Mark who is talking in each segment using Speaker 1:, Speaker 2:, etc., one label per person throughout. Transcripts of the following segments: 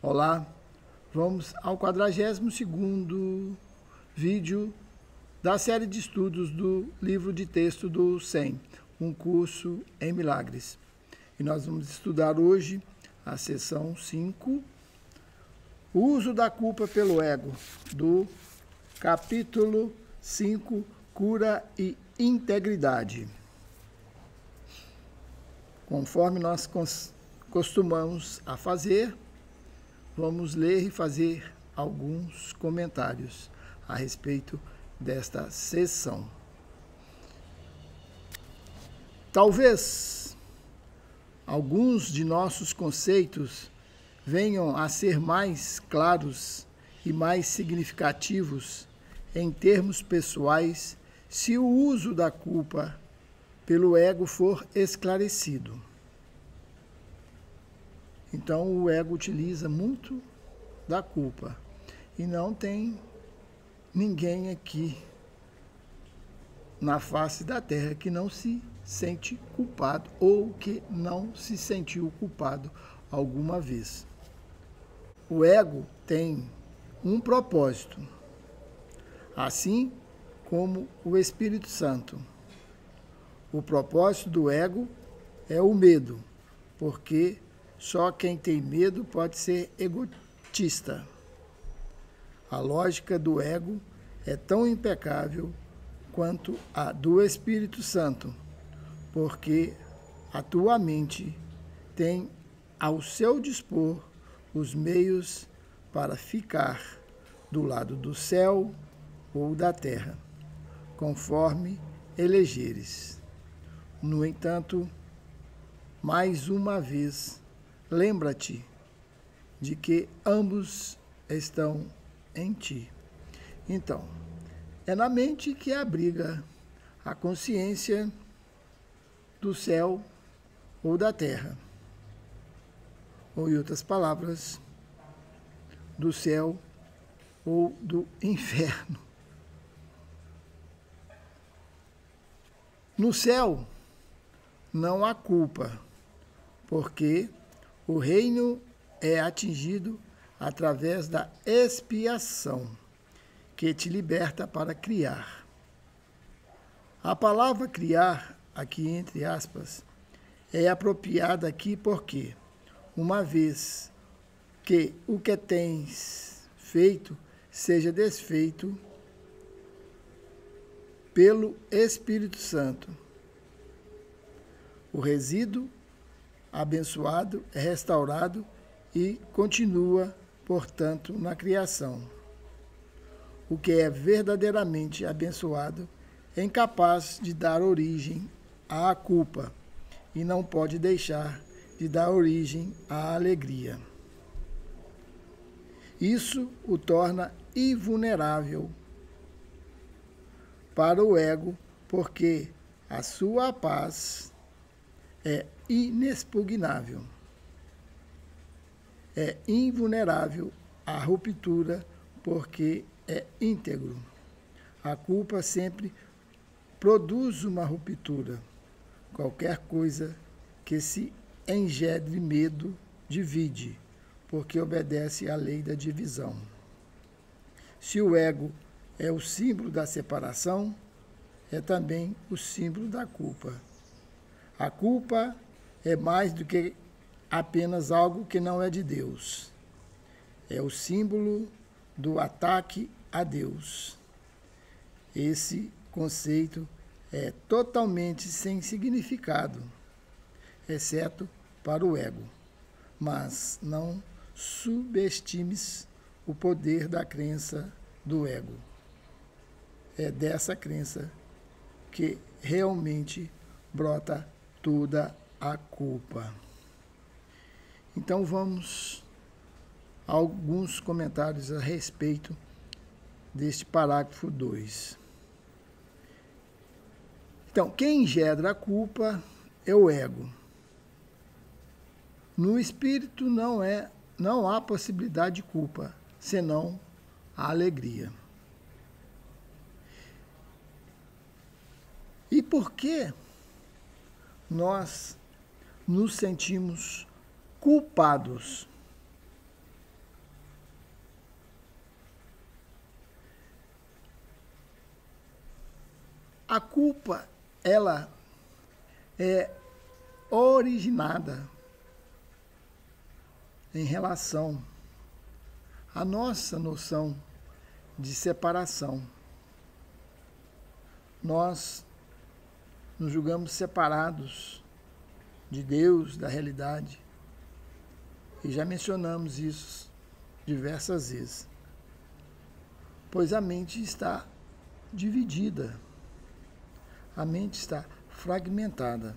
Speaker 1: Olá, vamos ao 42º vídeo da série de estudos do livro de texto do SEM, um curso em milagres. E nós vamos estudar hoje a seção 5, o uso da culpa pelo ego, do capítulo 5, cura e integridade. Conforme nós costumamos a fazer, vamos ler e fazer alguns comentários a respeito desta sessão. Talvez alguns de nossos conceitos venham a ser mais claros e mais significativos em termos pessoais se o uso da culpa pelo ego for esclarecido. Então, o ego utiliza muito da culpa. E não tem ninguém aqui na face da Terra que não se sente culpado ou que não se sentiu culpado alguma vez. O ego tem um propósito, assim como o Espírito Santo. O propósito do ego é o medo, porque só quem tem medo pode ser egotista. A lógica do ego é tão impecável quanto a do Espírito Santo, porque a tua mente tem ao seu dispor os meios para ficar do lado do céu ou da terra, conforme elegeres. No entanto, mais uma vez, lembra-te de que ambos estão em ti. Então, é na mente que abriga a consciência do céu ou da terra. Ou, em outras palavras, do céu ou do inferno. No céu não há culpa, porque o reino é atingido através da expiação, que te liberta para criar. A palavra criar, aqui entre aspas, é apropriada aqui porque, uma vez que o que tens feito seja desfeito pelo Espírito Santo, o resíduo abençoado é restaurado e continua, portanto, na criação. O que é verdadeiramente abençoado é incapaz de dar origem à culpa e não pode deixar de dar origem à alegria. Isso o torna invulnerável para o ego, porque a sua paz é inexpugnável. É invulnerável à ruptura, porque é íntegro. A culpa sempre produz uma ruptura. Qualquer coisa que se engendre medo divide, porque obedece à lei da divisão. Se o ego é o símbolo da separação, é também o símbolo da culpa. A culpa é mais do que apenas algo que não é de Deus. É o símbolo do ataque a Deus. Esse conceito é totalmente sem significado, exceto para o ego. Mas não subestimes o poder da crença do ego. É dessa crença que realmente brota toda a culpa. Então vamos a alguns comentários a respeito deste parágrafo 2. Então, quem engendra a culpa é o ego. No espírito não há possibilidade de culpa, senão a alegria. E por que nós nos sentimos culpados? A culpa, ela é originada em relação à nossa noção de separação. Nós nos julgamos separados de Deus, da realidade, e já mencionamos isso diversas vezes, pois a mente está dividida, a mente está fragmentada.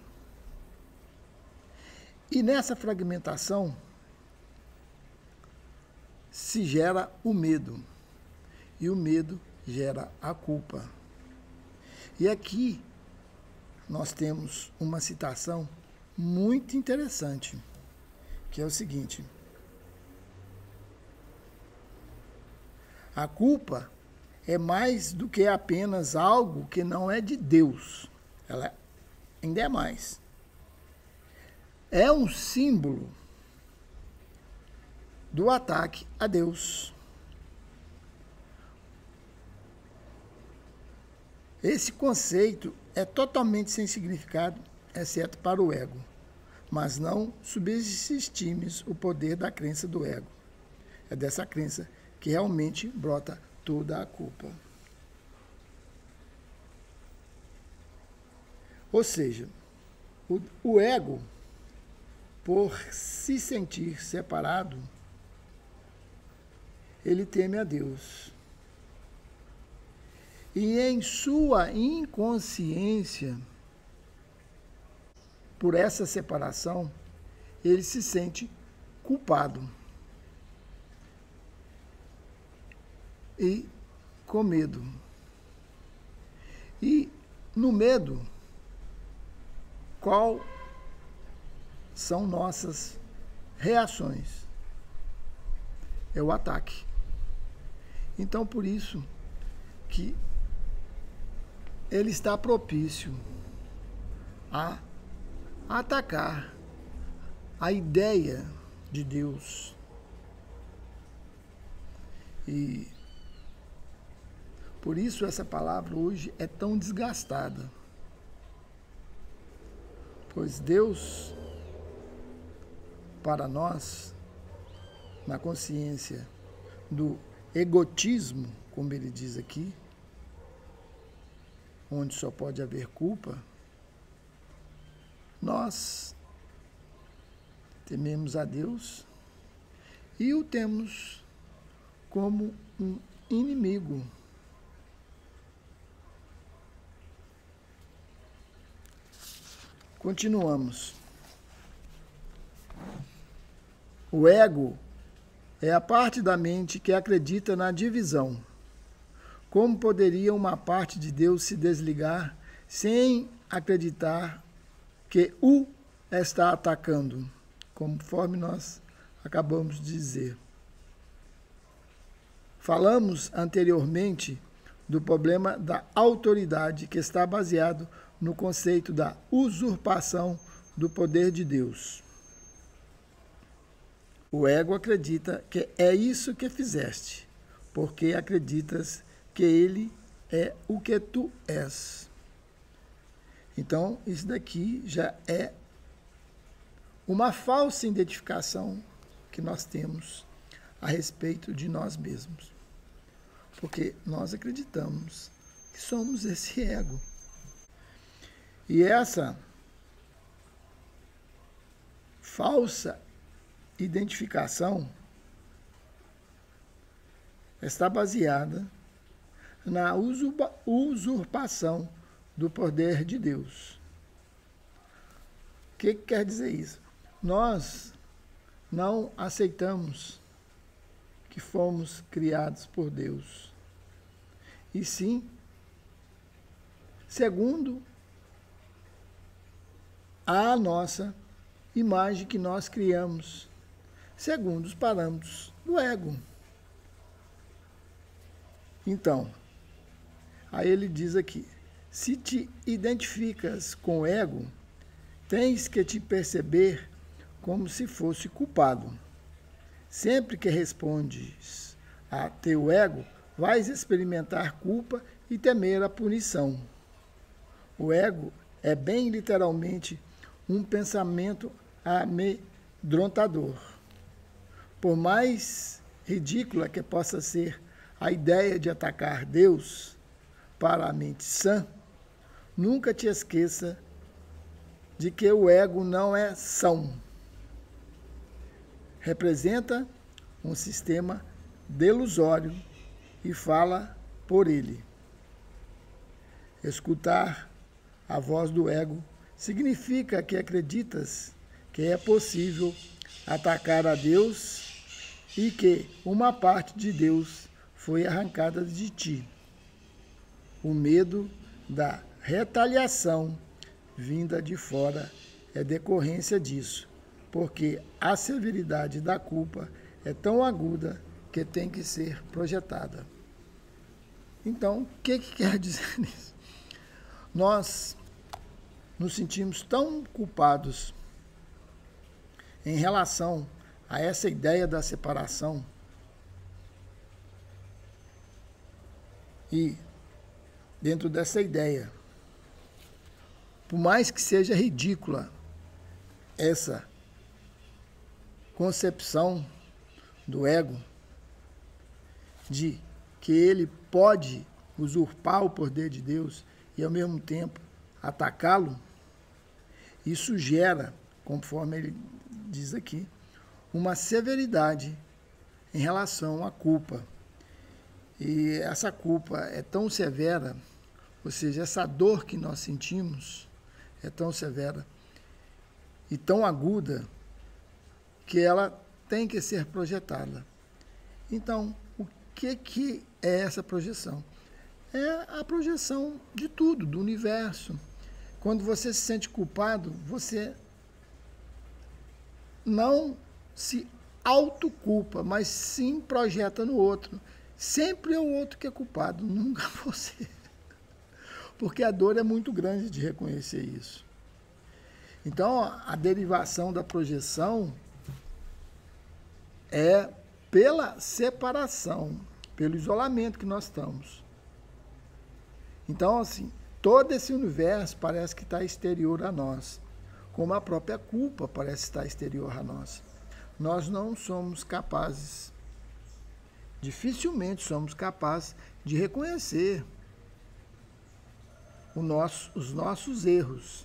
Speaker 1: E nessa fragmentação se gera o medo, e o medo gera a culpa. E aqui nós temos uma citação muito interessante, que é o seguinte: a culpa é mais do que apenas algo que não é de Deus. Ela ainda é mais. É um símbolo do ataque a Deus. Esse conceito é totalmente sem significado, exceto para o ego. Mas não subestimes o poder da crença do ego. É dessa crença que realmente brota toda a culpa. Ou seja, o ego, por se sentir separado, ele teme a Deus. E em sua inconsciência, por essa separação, ele se sente culpado e com medo. E no medo, qual são nossas reações? É o ataque. Então, por isso que ele está propício a atacar a ideia de Deus. E por isso essa palavra hoje é tão desgastada. Pois Deus, para nós, na consciência do egotismo, como ele diz aqui, onde só pode haver culpa, nós tememos a Deus e o temos como um inimigo. Continuamos. O ego é a parte da mente que acredita na divisão. Como poderia uma parte de Deus se desligar sem acreditar que o está atacando, conforme nós acabamos de dizer? Falamos anteriormente do problema da autoridade, que está baseado no conceito da usurpação do poder de Deus. O ego acredita que é isso que fizeste, porque acreditas que ele é o que tu és. Então, isso daqui já é uma falsa identificação que nós temos a respeito de nós mesmos. Porque nós acreditamos que somos esse ego. E essa falsa identificação está baseada na usurpação do poder de Deus. O que quer dizer isso? Nós não aceitamos que fomos criados por Deus, e sim, segundo a nossa imagem que nós criamos, segundo os parâmetros do ego. Então, aí ele diz aqui: se te identificas com o ego, tens que te perceber como se fosse culpado. Sempre que respondes a teu ego, vais experimentar culpa e temer a punição. O ego é bem literalmente um pensamento amedrontador. Por mais ridícula que possa ser a ideia de atacar Deus para a mente sã, nunca te esqueça de que o ego não é são. Representa um sistema delusório e fala por ele. Escutar a voz do ego significa que acreditas que é possível atacar a Deus e que uma parte de Deus foi arrancada de ti. O medo da retaliação vinda de fora é decorrência disso, porque a severidade da culpa é tão aguda que tem que ser projetada. Então, o que quer dizer isso? Nós nos sentimos tão culpados em relação a essa ideia da separação e, dentro dessa ideia, por mais que seja ridícula essa concepção do ego de que ele pode usurpar o poder de Deus e, ao mesmo tempo, atacá-lo, isso gera, conforme ele diz aqui, uma severidade em relação à culpa. E essa culpa é tão severa, ou seja, essa dor que nós sentimos é tão severa e tão aguda que ela tem que ser projetada. Então, o que é essa projeção? É a projeção de tudo, do universo. Quando você se sente culpado, você não se autoculpa, mas sim projeta no outro. Sempre é o outro que é culpado, nunca você. Porque a dor é muito grande de reconhecer isso. Então, a derivação da projeção é pela separação, pelo isolamento que nós estamos. Então, assim, todo esse universo parece que está exterior a nós, como a própria culpa parece estar exterior a nós. Nós não somos capazes, dificilmente somos capazes de reconhecer os nossos erros.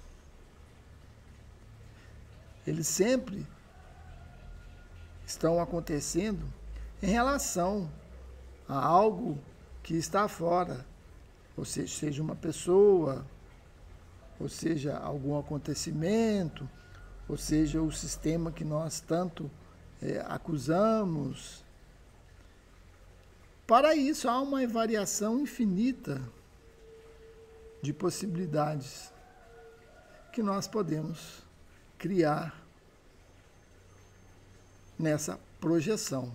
Speaker 1: Eles sempre estão acontecendo em relação a algo que está fora, ou seja uma pessoa, ou seja algum acontecimento, ou seja o sistema que nós tanto acusamos. Para isso há uma variação infinita de possibilidades que nós podemos criar nessa projeção.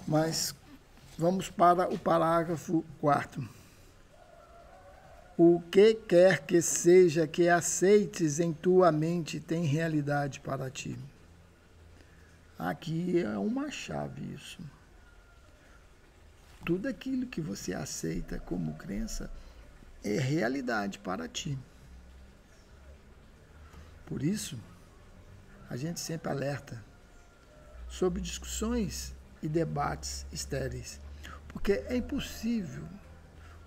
Speaker 1: Mas vamos para o parágrafo 4º. O que quer que seja que aceites em tua mente tem realidade para ti. Aqui é uma chave isso. Tudo aquilo que você aceita como crença é realidade para ti. Por isso, a gente sempre alerta sobre discussões e debates estéreis, porque é impossível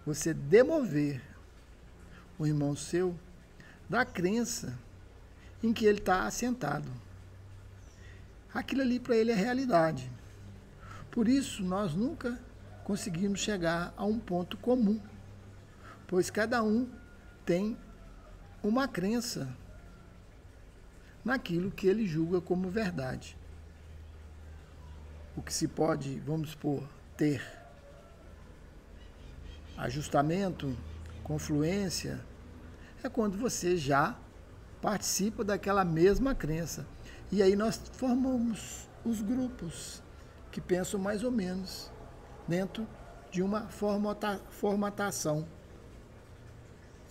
Speaker 1: você demover o irmão seu da crença em que ele está assentado. Aquilo ali para ele é realidade. Por isso, nós nunca conseguimos chegar a um ponto comum, pois cada um tem uma crença naquilo que ele julga como verdade. O que se pode, vamos supor, ter ajustamento, confluência, é quando você já participa daquela mesma crença. E aí nós formamos os grupos que pensam mais ou menos dentro de uma formatação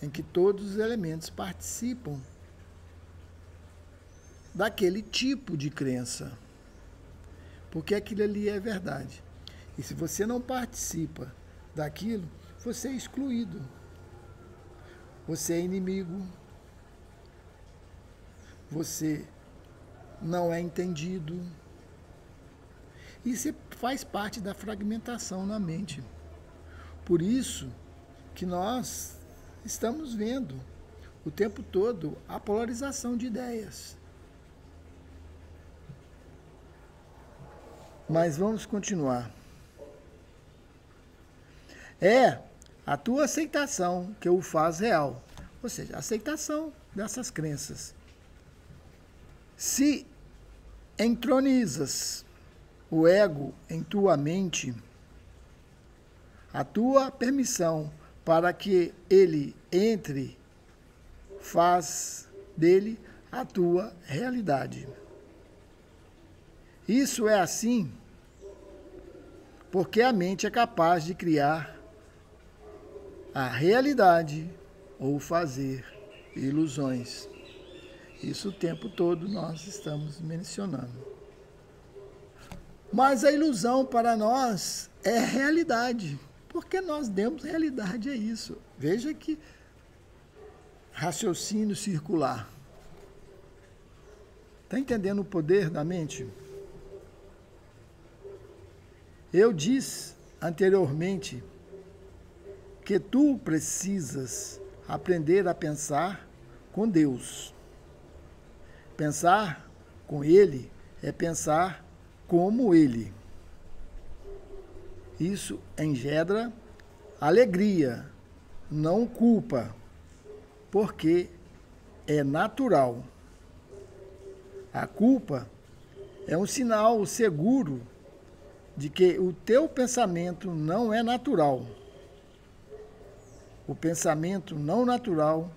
Speaker 1: em que todos os elementos participam daquele tipo de crença, porque aquilo ali é verdade. E se você não participa daquilo, você é excluído. você é inimigo, você não é entendido. Isso faz parte da fragmentação na mente. Por isso que nós estamos vendo o tempo todo a polarização de ideias. Mas vamos continuar. É a tua aceitação que o faz real. Ou seja, a aceitação dessas crenças. Se entronizas o ego em tua mente, a tua permissão para que ele entre faz dele a tua realidade. Isso é assim porque a mente é capaz de criar a realidade ou fazer ilusões. Isso o tempo todo nós estamos mencionando. Mas a ilusão para nós é realidade, porque nós demos realidade a isso. Veja que raciocínio circular. Está entendendo o poder da mente? Eu disse anteriormente que tu precisas aprender a pensar com Deus. Pensar com Ele é pensar como Ele. Isso engendra alegria, não culpa, porque é natural. A culpa é um sinal seguro de que o teu pensamento não é natural. O pensamento não natural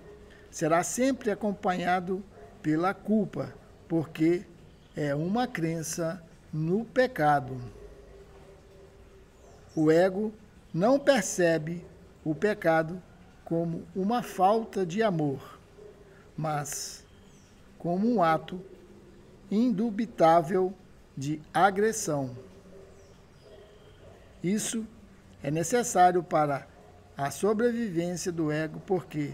Speaker 1: será sempre acompanhado pela culpa, porque é uma crença no pecado. O ego não percebe o pecado como uma falta de amor, mas como um ato indubitável de agressão. Isso é necessário para a sobrevivência do ego, porque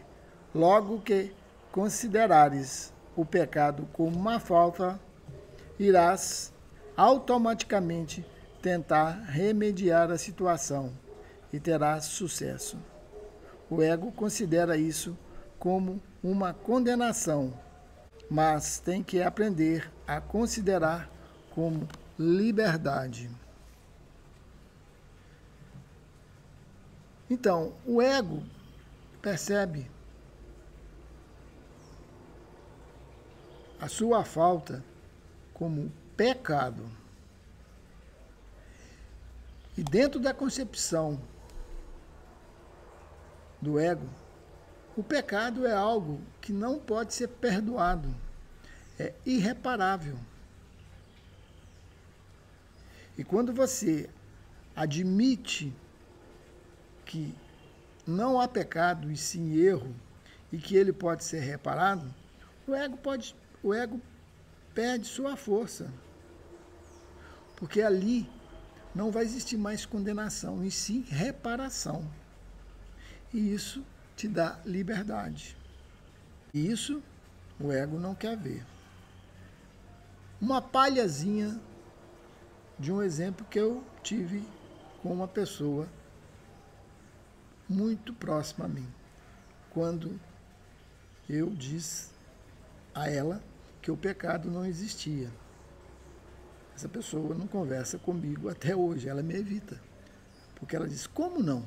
Speaker 1: logo que considerares o pecado como uma falta, irás automaticamente tentar remediar a situação e terás sucesso. O ego considera isso como uma condenação, mas tem que aprender a considerar como liberdade. Então, o ego percebe a sua falta como pecado. E dentro da concepção do ego, o pecado é algo que não pode ser perdoado, é irreparável. E quando você admite que não há pecado e sim erro, e que ele pode ser reparado, o ego perde sua força. Porque ali não vai existir mais condenação, e sim reparação. E isso te dá liberdade. E isso o ego não quer ver. Uma palhazinha de um exemplo que eu tive com uma pessoa muito próxima a mim, quando eu disse a ela que o pecado não existia. Essa pessoa não conversa comigo até hoje, ela me evita, porque ela diz, como não?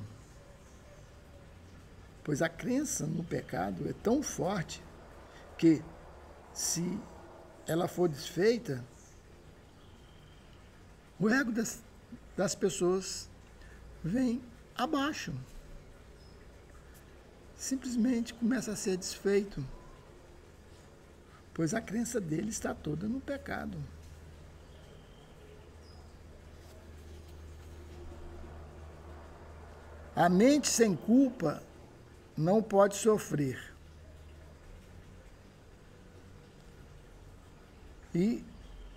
Speaker 1: Pois a crença no pecado é tão forte que, se ela for desfeita, o ego das pessoas vem abaixo. Simplesmente começa a ser desfeito, pois a crença dele está toda no pecado. A mente sem culpa não pode sofrer. E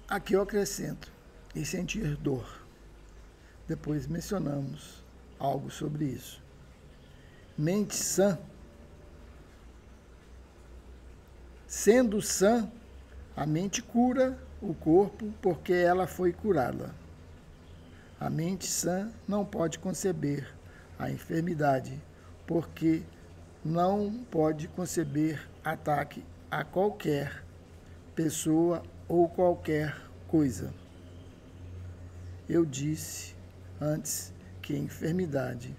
Speaker 1: aqui eu acrescento, e sentir dor. Depois mencionamos algo sobre isso. Mente sã Sendo sã, a mente cura o corpo porque ela foi curada. A mente sã não pode conceber a enfermidade, porque não pode conceber ataque a qualquer pessoa ou qualquer coisa. Eu disse antes que a enfermidade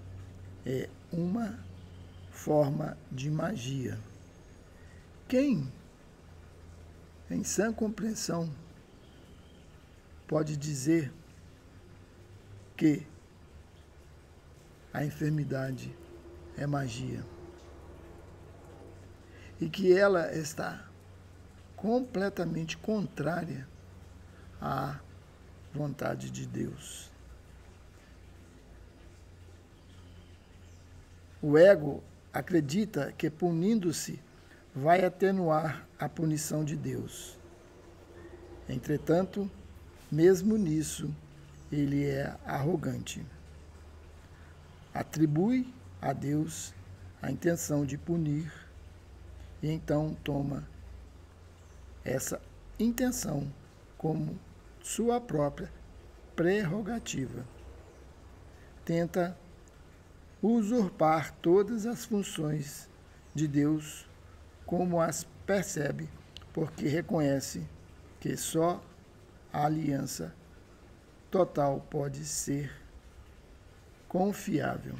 Speaker 1: é uma forma de magia. Quem, em sã compreensão, pode dizer que a enfermidade é magia e que ela está completamente contrária à vontade de Deus? O ego acredita que punindo-se vai atenuar a punição de Deus. Entretanto, mesmo nisso, ele é arrogante. Atribui a Deus a intenção de punir e então toma essa intenção como sua própria prerrogativa. Tenta usurpar todas as funções de Deus como as percebe, porque reconhece que só a aliança total pode ser confiável.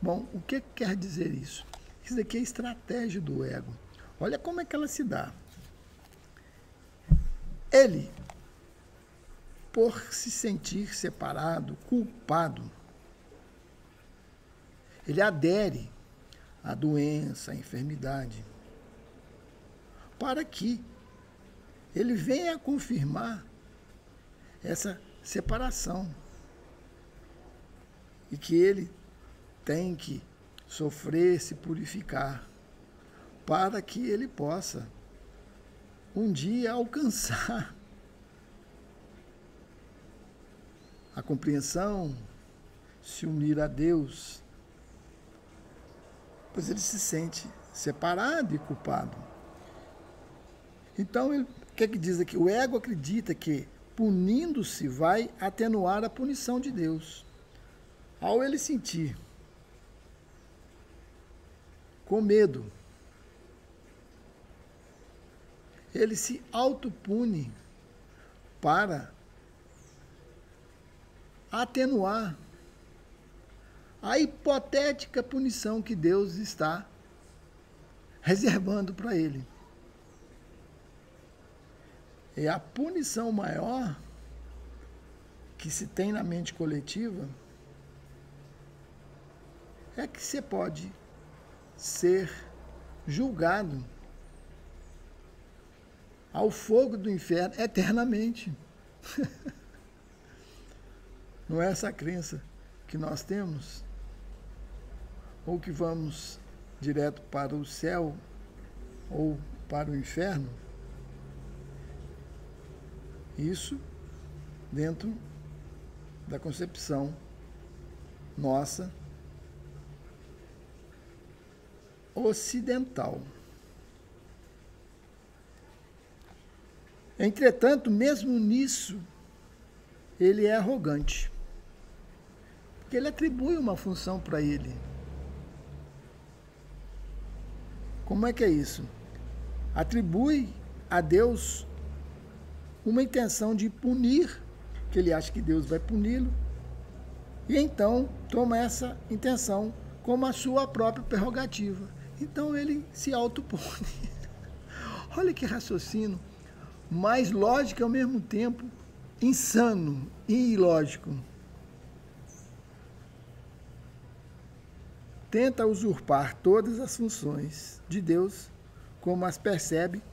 Speaker 1: Bom, o que quer dizer isso? Isso aqui é a estratégia do ego. Olha como é que ela se dá. Ele, por se sentir separado, culpado, ele adere à doença, à enfermidade, para que ele venha a confirmar essa separação e que ele tem que sofrer, se purificar, para que ele possa um dia alcançar a compreensão, se unir a Deus, pois ele se sente separado e culpado. Então, o que diz aqui? O ego acredita que punindo-se vai atenuar a punição de Deus. Ao ele sentir com medo, ele se autopune para atenuar a hipotética punição que Deus está reservando para ele. E a punição maior que se tem na mente coletiva é que você pode ser julgado ao fogo do inferno eternamente. Não é essa a crença que nós temos? Ou que vamos direto para o céu ou para o inferno? Isso dentro da concepção nossa ocidental. Entretanto, mesmo nisso, ele é arrogante, porque ele atribui uma função para ele. Como é que é isso? Atribui a Deus uma intenção de punir, que ele acha que Deus vai puni-lo, e então toma essa intenção como a sua própria prerrogativa. Então ele se autopune. Olha que raciocínio mais lógico e ao mesmo tempo insano e ilógico. Tenta usurpar todas as funções de Deus como as percebe,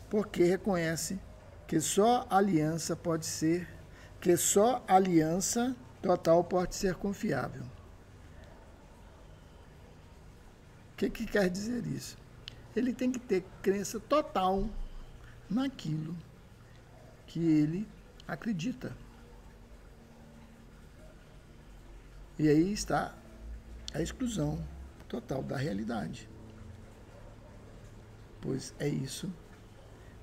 Speaker 1: porque reconhece que só aliança total pode ser confiável. O que quer dizer isso? Ele tem que ter crença total naquilo que ele acredita. E aí está a exclusão total da realidade. pois é isso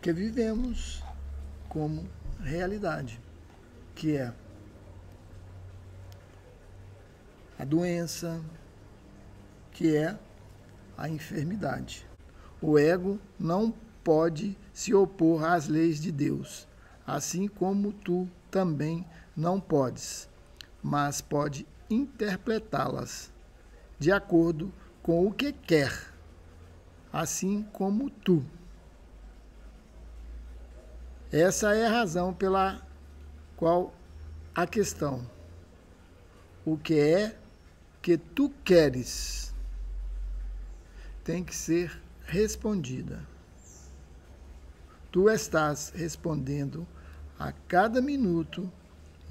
Speaker 1: que vivemos como realidade, que é a doença, que é a enfermidade. O ego não pode se opor às leis de Deus, assim como tu também não podes, mas pode interpretá-las de acordo com o que quer, assim como tu. Essa é a razão pela qual a questão: o que é que tu queres? Tem que ser respondida. Tu estás respondendo a cada minuto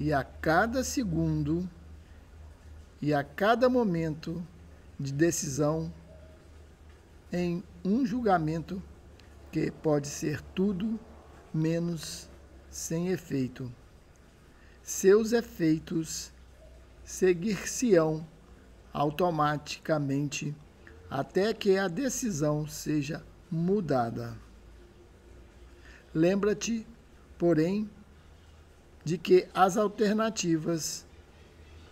Speaker 1: e a cada segundo e a cada momento de decisão em um julgamento que pode ser tudo menos sem efeito. Seus efeitos seguir-se-ão automaticamente até que a decisão seja mudada. Lembra-te, porém, de que as alternativas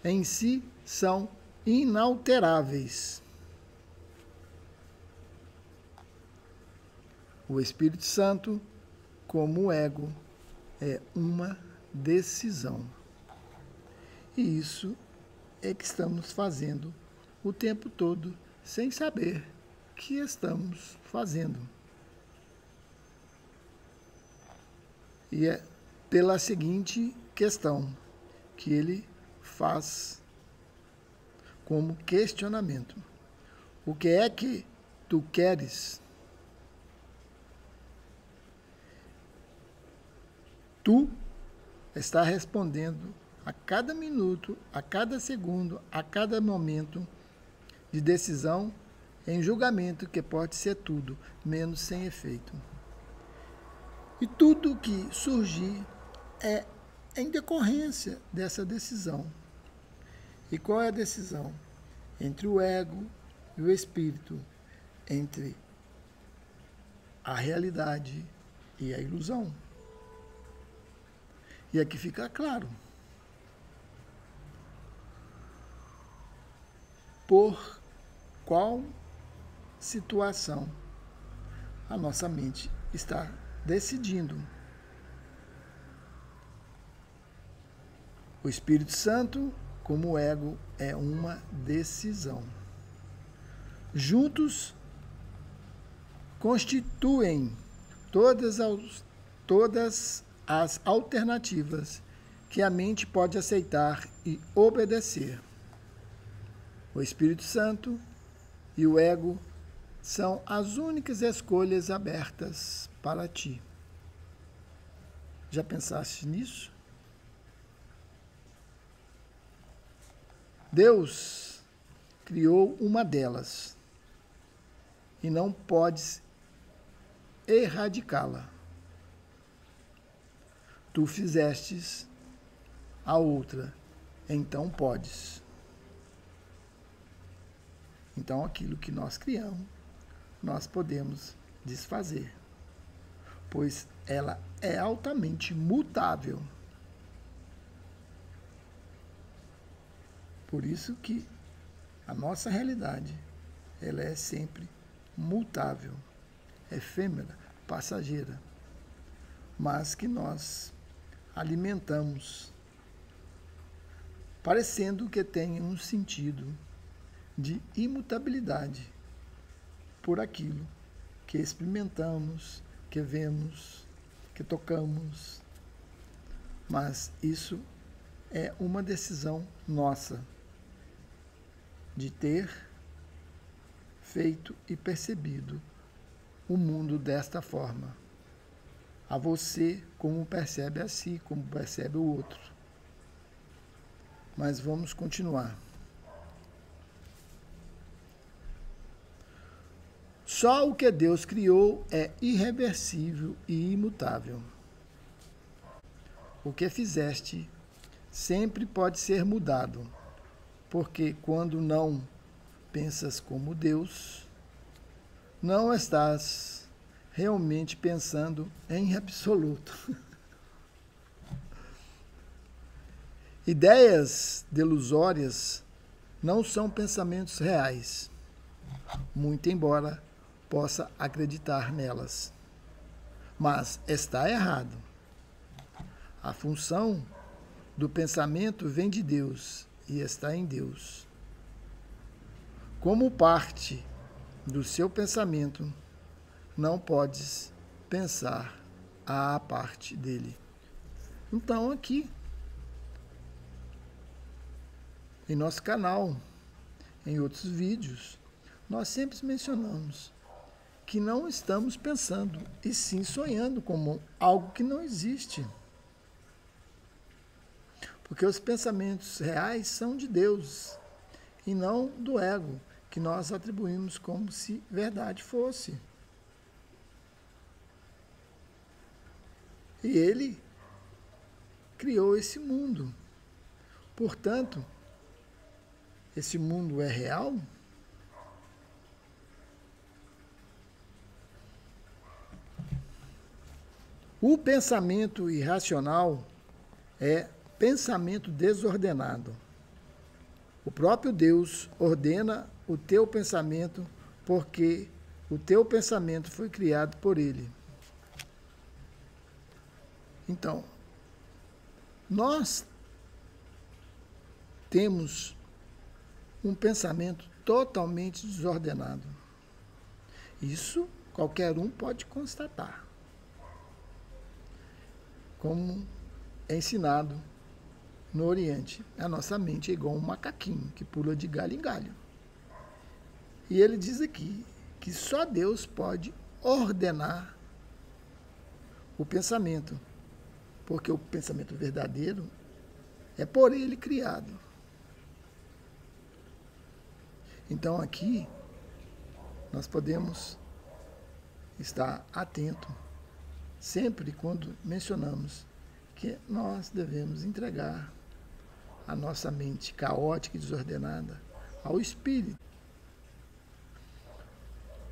Speaker 1: em si são inalteráveis. O Espírito Santo, como o ego, é uma decisão. E isso é que estamos fazendo o tempo todo, sem saber que estamos fazendo. E é pela seguinte questão que ele faz como questionamento: o que é que tu queres? Tu está respondendo a cada minuto, a cada segundo, a cada momento de decisão em julgamento que pode ser tudo, menos sem efeito. E tudo que surgir é em decorrência dessa decisão. E qual é a decisão? Entre o ego e o espírito, entre a realidade e a ilusão. E aqui fica claro: por qual situação a nossa mente está decidindo. O Espírito Santo, como o ego, é uma decisão. Juntos constituem todas as alternativas que a mente pode aceitar e obedecer. O Espírito Santo e o ego são as únicas escolhas abertas para ti. Já pensaste nisso? Deus criou uma delas e não podes erradicá-la. Tu fizestes a outra, então podes. Então, aquilo que nós criamos, nós podemos desfazer, pois ela é altamente mutável. Por isso que a nossa realidade, ela é sempre mutável, efêmera, passageira, mas que nós alimentamos, parecendo que tem um sentido de imutabilidade por aquilo que experimentamos, que vemos, que tocamos. Mas isso é uma decisão nossa de ter feito e percebido o mundo desta forma. A você como percebe a si, como percebe o outro. Mas vamos continuar. Só o que Deus criou é irreversível e imutável. O que fizeste sempre pode ser mudado, porque quando não pensas como Deus, não estás realmente pensando em absoluto. Ideias delusórias não são pensamentos reais, muito embora possa acreditar nelas. Mas está errado. A função do pensamento vem de Deus e está em Deus. Como parte do seu pensamento, não podes pensar à parte dele. Então, aqui, em nosso canal, em outros vídeos, nós sempre mencionamos que não estamos pensando, e sim sonhando como algo que não existe. Porque os pensamentos reais são de Deus, e não do ego, que nós atribuímos como se verdade fosse. E Ele criou esse mundo. Portanto, esse mundo é real? O pensamento irracional é pensamento desordenado. O próprio Deus ordena o teu pensamento porque o teu pensamento foi criado por Ele. Então, nós temos um pensamento totalmente desordenado. Isso qualquer um pode constatar. Como é ensinado no Oriente, a nossa mente é igual um macaquinho que pula de galho em galho. E ele diz aqui que só Deus pode ordenar o pensamento, porque o pensamento verdadeiro é por Ele criado. Então aqui nós podemos estar atento sempre quando mencionamos que nós devemos entregar a nossa mente caótica e desordenada ao Espírito.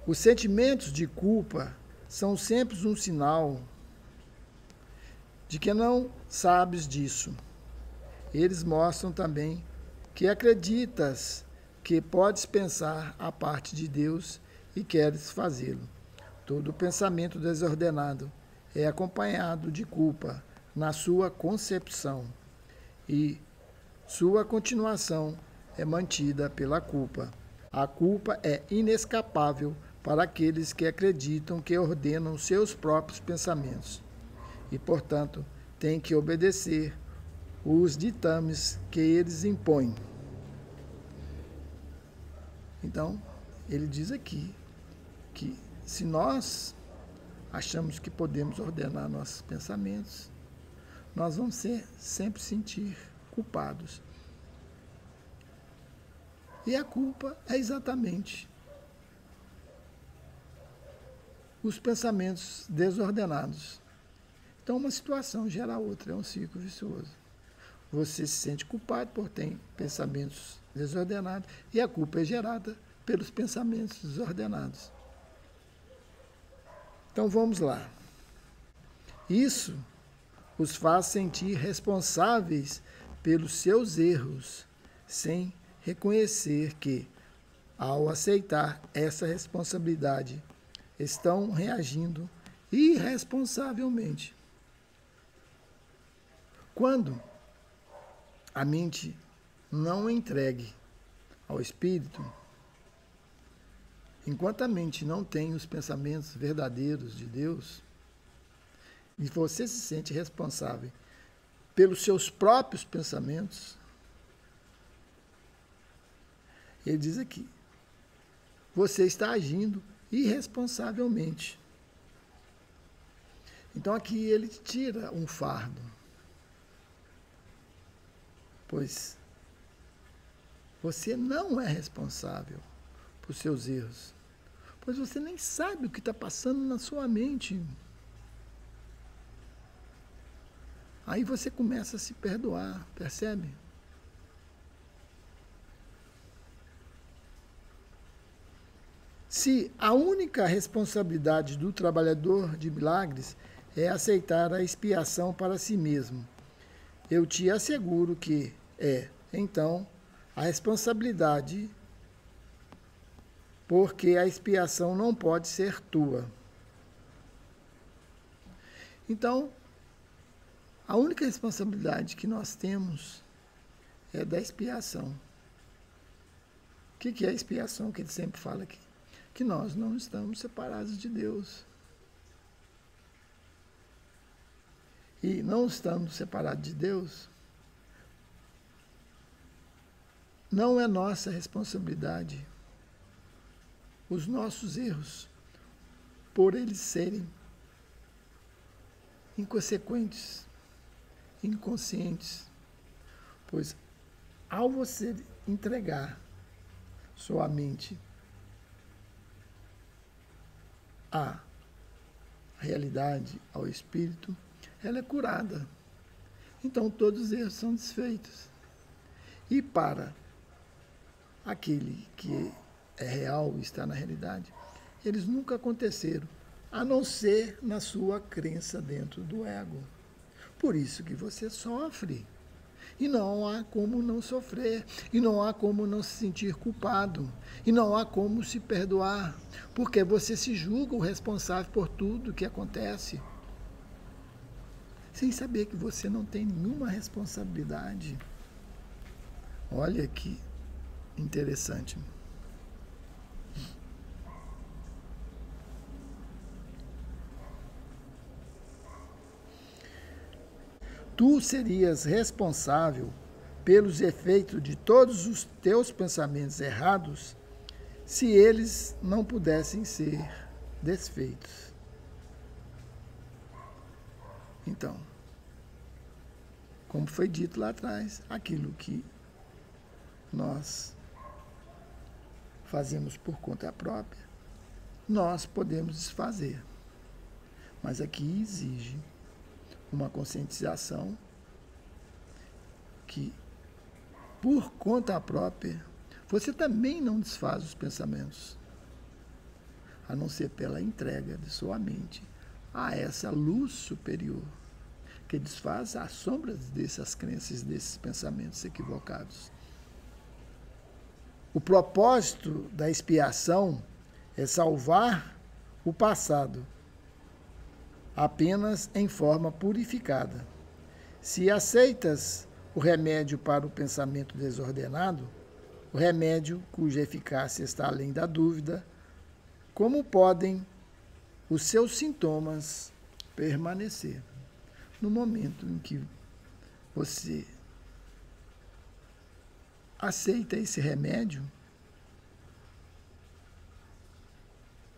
Speaker 1: Os sentimentos de culpa são sempre um sinal de que não sabes disso. Eles mostram também que acreditas que podes pensar a parte de Deus e queres fazê-lo. Todo pensamento desordenado é acompanhado de culpa na sua concepção, e sua continuação é mantida pela culpa. A culpa é inescapável para aqueles que acreditam que ordenam seus próprios pensamentos e, portanto, têm que obedecer os ditames que eles impõem. Então, ele diz aqui que se nós achamos que podemos ordenar nossos pensamentos, nós vamos sempre sentir culpados. E a culpa é exatamente os pensamentos desordenados. Então, uma situação gera outra, é um ciclo vicioso. Você se sente culpado por ter pensamentos desordenados e a culpa é gerada pelos pensamentos desordenados. Então, vamos lá. Isso os faz sentir responsáveis pelos seus erros, sem reconhecer que, ao aceitar essa responsabilidade, estão reagindo irresponsavelmente. Quando a mente não é entregue ao Espírito, enquanto a mente não tem os pensamentos verdadeiros de Deus, e você se sente responsável pelos seus próprios pensamentos, ele diz aqui, você está agindo irresponsavelmente. Então aqui ele tira um fardo, pois você não é responsável por seus erros, pois você nem sabe o que está passando na sua mente. Aí você começa a se perdoar, percebe? Se a única responsabilidade do trabalhador de milagres é aceitar a expiação para si mesmo, eu te asseguro que então, a responsabilidade, porque a expiação não pode ser tua. Então, a única responsabilidade que nós temos é da expiação. O que é a expiação que ele sempre fala aqui? Que nós não estamos separados de Deus. E não estando separados de Deus, não é nossa responsabilidade os nossos erros, por eles serem inconsequentes, inconscientes. Pois, ao você entregar sua mente à realidade, ao Espírito, ela é curada. Então, todos os erros são desfeitos. E para aquele que é real e está na realidade, eles nunca aconteceram, a não ser na sua crença dentro do ego. Por isso que você sofre. E não há como não sofrer, e não há como não se sentir culpado, e não há como se perdoar, porque você se julga o responsável por tudo que acontece, sem saber que você não tem nenhuma responsabilidade. Olha que interessante. Tu serias responsável pelos efeitos de todos os teus pensamentos errados se eles não pudessem ser desfeitos. Então, como foi dito lá atrás, aquilo que nós fazemos por conta própria, nós podemos desfazer. Mas aqui exige uma conscientização que, por conta própria, você também não desfaz os pensamentos, a não ser pela entrega de sua mente a essa luz superior, que desfaz as sombras dessas crenças, desses pensamentos equivocados. O propósito da expiação é salvar o passado, apenas em forma purificada. Se aceitas o remédio para o pensamento desordenado, o remédio cuja eficácia está além da dúvida, como podem os seus sintomas permanecer? No momento em que você aceita esse remédio,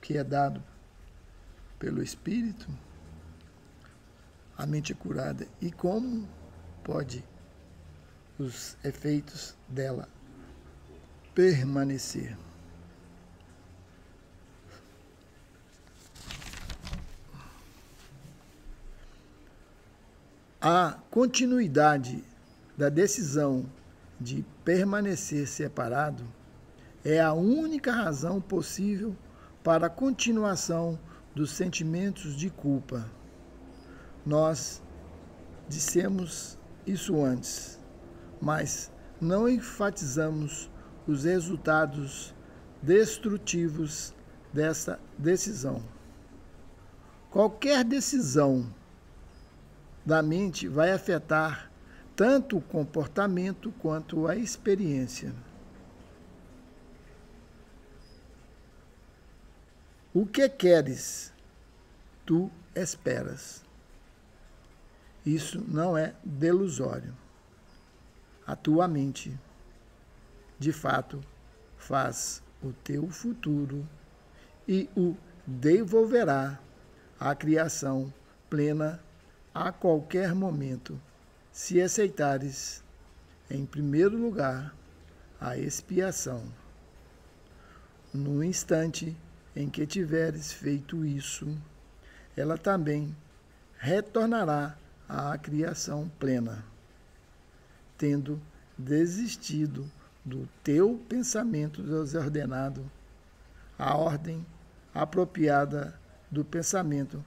Speaker 1: que é dado pelo Espírito, a mente é curada. E como pode os efeitos dela permanecer? A continuidade da decisão de permanecer separado é a única razão possível para a continuação dos sentimentos de culpa. Nós dissemos isso antes, mas não enfatizamos os resultados destrutivos dessa decisão. Qualquer decisão da mente vai afetar tanto o comportamento quanto a experiência. O que queres, tu esperas. Isso não é delusório. A tua mente, de fato, faz o teu futuro e o devolverá à criação plena a qualquer momento, se aceitares, em primeiro lugar, a expiação. No instante em que tiveres feito isso, ela também retornará à criação plena, tendo desistido do teu pensamento desordenado, a ordem apropriada do pensamento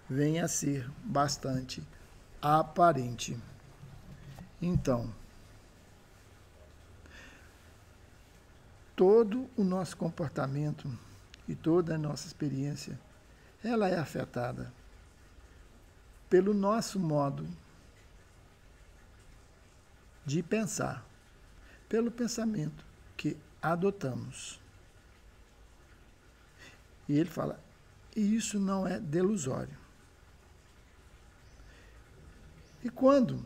Speaker 1: venha a ser bastante aparente. Então, todo o nosso comportamento e toda a nossa experiência, ela é afetada pelo nosso modo de pensar, pelo pensamento que adotamos. E ele fala, e isso não é delusório. E quando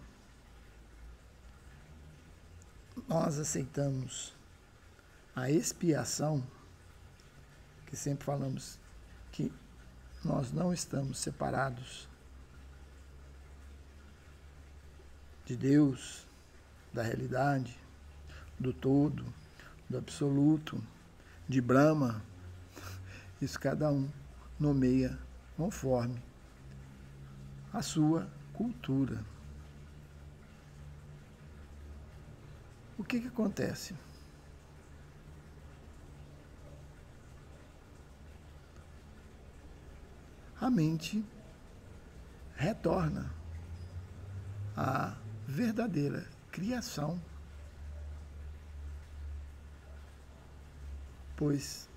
Speaker 1: nós aceitamos a expiação, que sempre falamos que nós não estamos separados de Deus, da realidade, do todo, do absoluto, de Brahma, isso cada um nomeia conforme a sua cultura. O que acontece? A mente retorna à verdadeira criação, pois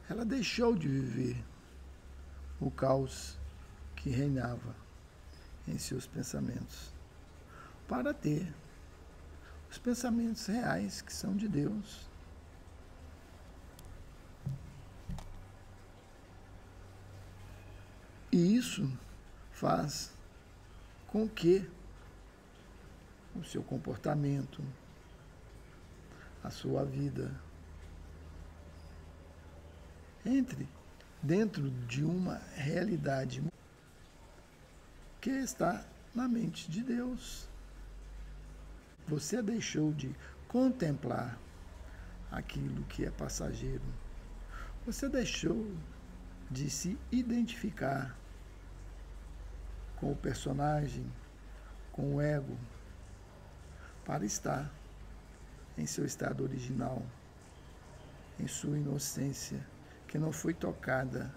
Speaker 1: ela deixou de viver o caos que reinava em seus pensamentos, para ter os pensamentos reais que são de Deus. E isso faz com que o seu comportamento, a sua vida, entre dentro de uma realidade que está na mente de Deus. Você deixou de contemplar aquilo que é passageiro. Você deixou de se identificar com o personagem, com o ego, para estar em seu estado original, em sua inocência, que não foi tocada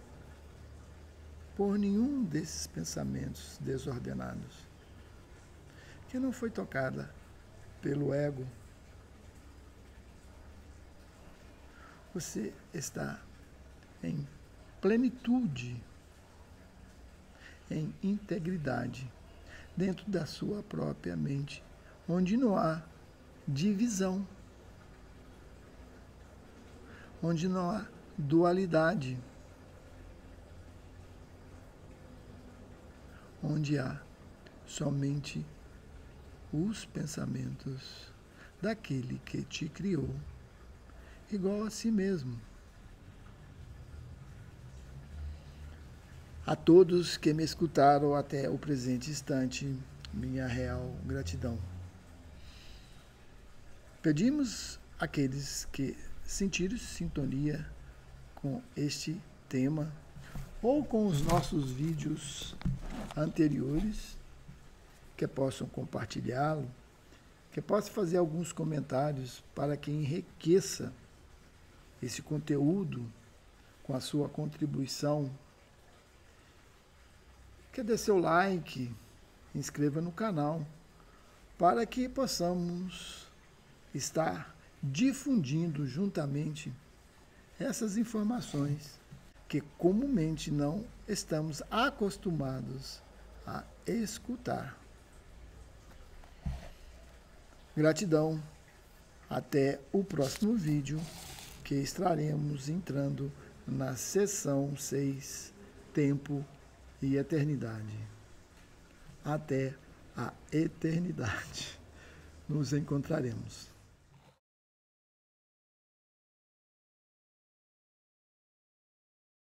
Speaker 1: por nenhum desses pensamentos desordenados, que não foi tocada pelo ego. Você está em plenitude, em integridade, dentro da sua própria mente, onde não há divisão, onde não há dualidade, onde há somente os pensamentos daquele que te criou, igual a si mesmo. A todos que me escutaram até o presente instante, minha real gratidão. Pedimos àqueles que sentiram sintonia com este tema ou com os nossos vídeos anteriores, que possam compartilhá-lo, que possam fazer alguns comentários para que enriqueça esse conteúdo com a sua contribuição. Que dê seu like, inscreva no canal, para que possamos estar difundindo juntamente essas informações que comumente não estamos acostumados a escutar. Gratidão. Até o próximo vídeo, que estaremos entrando na sessão 6, Tempo e Eternidade. Até a eternidade. Nos encontraremos.